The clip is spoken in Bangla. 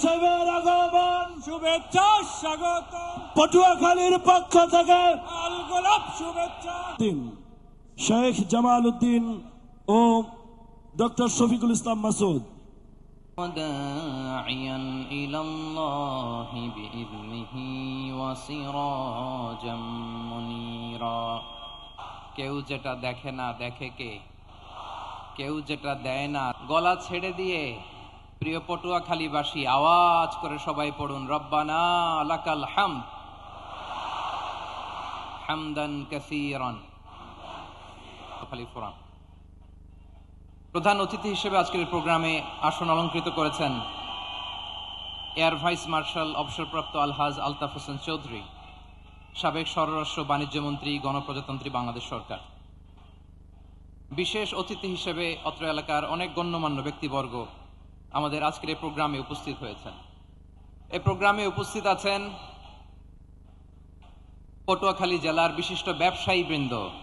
সাহেবের আগমন, শুভেচ্ছা স্বাগত, পটুয়াখালীর পক্ষ থেকে লাল গোলাপ শুভেচ্ছা। শেখ জামাল উদ্দিন ও ডক্টর শফিকুল ইসলাম মাসুদ। وداعيا إلى الله بإذنه وسراجا منيرا। কেউ যেটা দেখে না দেখে কে, কেউ যেটা দেয় না গলা ছেড়ে দিয়ে প্রিয় পটুয়াখালীবাসী আওয়াজ করে সবাই পড়ুন, রব্বানা লাকাল হামদ হামদান কাসীরান। খালিফুরান প্রধান অতিথি হিসেবে আজকের প্রোগ্রামে আসন অলঙ্কৃত করেছেন এয়ার ভাইস মার্শাল অবসরপ্রাপ্ত আলহাজ আলতাফ হোসেন চৌধুরী, সাবেক স্বরাষ্ট্র বাণিজ্য মন্ত্রী, গণপ্রজাতন্ত্রী বাংলাদেশ সরকার। বিশেষ অতিথি হিসেবে অত্র এলাকার অনেক গণ্যমান্য ব্যক্তিবর্গ আমাদের আজকের এই প্রোগ্রামে উপস্থিত হয়েছেন। এই প্রোগ্রামে উপস্থিত আছেন পটুয়াখালী জেলার বিশিষ্ট ব্যবসায়ী বৃন্দ,